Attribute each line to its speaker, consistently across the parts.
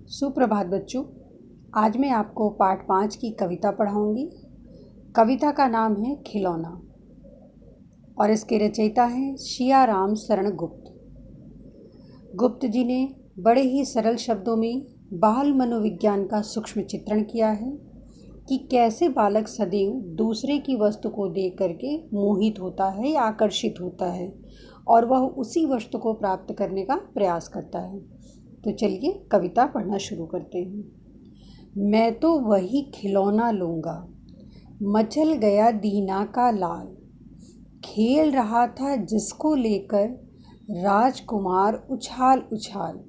Speaker 1: सुप्रभात बच्चों। आज मैं आपको पाठ 5 की कविता पढ़ाऊंगी। कविता का नाम है खिलौना और इसके रचयिता हैं सियाराम शरण गुप्त। गुप्त जी ने बड़े ही सरल शब्दों में बाल मनोविज्ञान का सूक्ष्म चित्रण किया है कि कैसे बालक सदैव दूसरे की वस्तु को देख करके मोहित होता है या आकर्षित होता है और वह उसी वस्तु को प्राप्त करने का प्रयास करता है। तो चलिए कविता पढ़ना शुरू करते हैं। मैं तो वही खिलौना लूँगा, मचल गया दीना का लाल, खेल रहा था जिसको लेकर राजकुमार उछाल उछाल।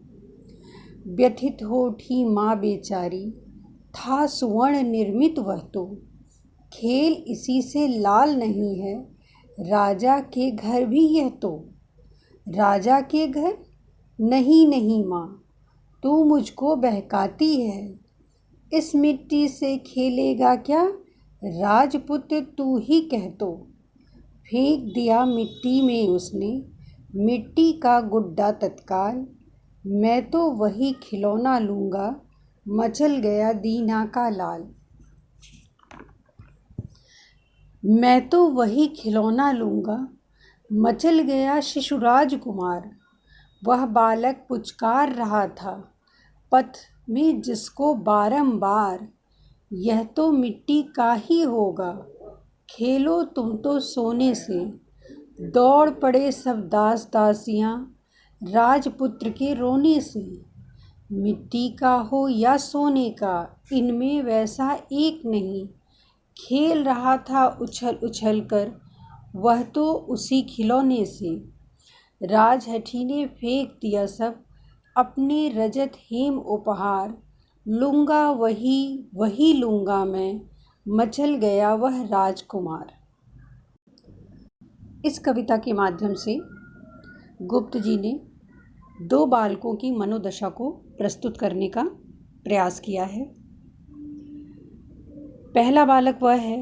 Speaker 1: व्यथित हो उठी माँ बेचारी, था सुवर्ण निर्मित वह तो, खेल इसी से लाल नहीं है, राजा के घर भी यह तो। राजा के घर? नहीं नहीं माँ, तू मुझको बहकाती है, इस मिट्टी से खेलेगा क्या, राजपुत्र तू ही कह तो। फेंक दिया मिट्टी में उसने मिट्टी का गुड्डा तत्काल, मैं तो वही खिलौना लूँगा, मचल गया दीना का लाल। मैं तो वही खिलौना लूँगा, मचल गया शिशुराज कुमार, वह बालक पुचकार रहा था पथ में जिसको बारंबार, यह तो मिट्टी का ही होगा, खेलो तुम तो सोने से। दौड़ पड़े सब दास दासियाँ राजपुत्र के रोने से, मिट्टी का हो या सोने का इनमें वैसा एक नहीं, खेल रहा था उछल उछल कर वह तो उसी खिलौने से। राजहठी ने फेंक दिया सब अपने रजत हेम उपहार, लूँगा वही लूँगा मैं, मचल गया वह राजकुमार। इस कविता के माध्यम से गुप्त जी ने दो बालकों की मनोदशा को प्रस्तुत करने का प्रयास किया है। पहला बालक वह है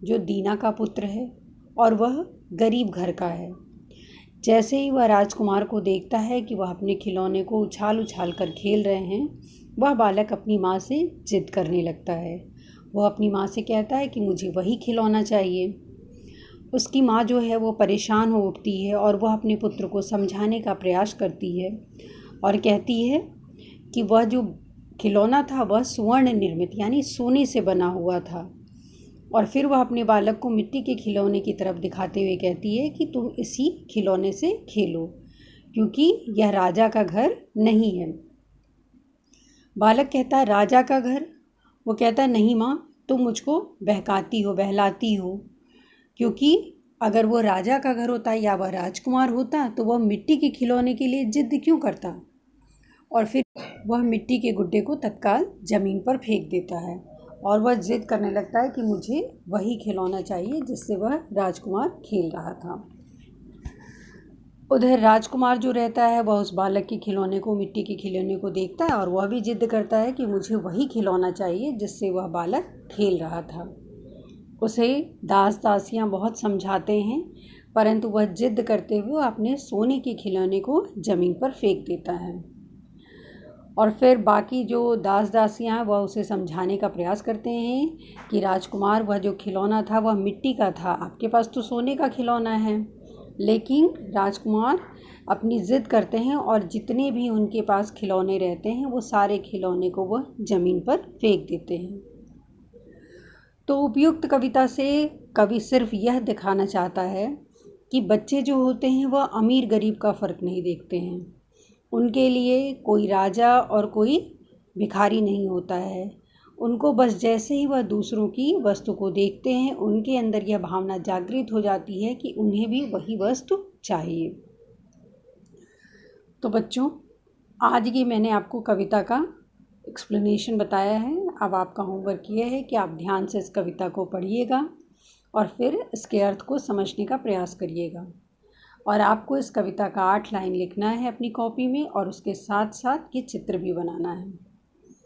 Speaker 1: जो दीना का पुत्र है और वह गरीब घर का है। जैसे ही वह राजकुमार को देखता है कि वह अपने खिलौने को उछाल उछाल कर खेल रहे हैं, वह बालक अपनी माँ से जिद करने लगता है। वह अपनी माँ से कहता है कि मुझे वही खिलौना चाहिए। उसकी माँ जो है वो परेशान हो उठती है और वह अपने पुत्र को समझाने का प्रयास करती है और कहती है कि वह जो खिलौना था वह स्वर्ण निर्मित यानी सोने से बना हुआ था। और फिर वह अपने बालक को मिट्टी के खिलौने की तरफ दिखाते हुए कहती है कि तुम इसी खिलौने से खेलो, क्योंकि यह राजा का घर नहीं है। बालक कहता है राजा का घर? वो कहता है नहीं माँ, तुम मुझको बहकाती हो, बहलाती हो, क्योंकि अगर वो राजा का घर होता या वह राजकुमार होता तो वह मिट्टी के खिलौने के लिए जिद क्यों करता। और फिर वह मिट्टी के गुड्डे को तत्काल ज़मीन पर फेंक देता है और वह जिद करने लगता है कि मुझे वही खिलौना चाहिए जिससे वह राजकुमार खेल रहा था। उधर राजकुमार जो रहता है वह उस बालक के खिलौने को, मिट्टी के खिलौने को देखता है और वह भी जिद करता है कि मुझे वही खिलौना चाहिए जिससे वह बालक खेल रहा था। उसे दास दासियाँ बहुत समझाते हैं, परंतु वह जिद करते हुए अपने सोने के खिलौने को ज़मीन पर फेंक देता है। और फिर बाकी जो दास दासियाँ हैं वह उसे समझाने का प्रयास करते हैं कि राजकुमार, वह जो खिलौना था वह मिट्टी का था, आपके पास तो सोने का खिलौना है। लेकिन राजकुमार अपनी ज़िद करते हैं और जितने भी उनके पास खिलौने रहते हैं वो सारे खिलौने को वह ज़मीन पर फेंक देते हैं। तो उपयुक्त कविता से कवि सिर्फ यह दिखाना चाहता है कि बच्चे जो होते हैं वह अमीर गरीब का फ़र्क नहीं देखते हैं। उनके लिए कोई राजा और कोई भिखारी नहीं होता है। उनको बस जैसे ही वह दूसरों की वस्तु को देखते हैं उनके अंदर यह भावना जागृत हो जाती है कि उन्हें भी वही वस्तु चाहिए। तो बच्चों, आज की मैंने आपको कविता का एक्सप्लेनेशन बताया है। अब आपका होमवर्क ये है कि आप ध्यान से इस कविता को पढ़िएगा और फिर इसके अर्थ को समझने का प्रयास करिएगा। और आपको इस कविता का 8 लाइन लिखना है अपनी कॉपी में और उसके साथ साथ ये चित्र भी बनाना है।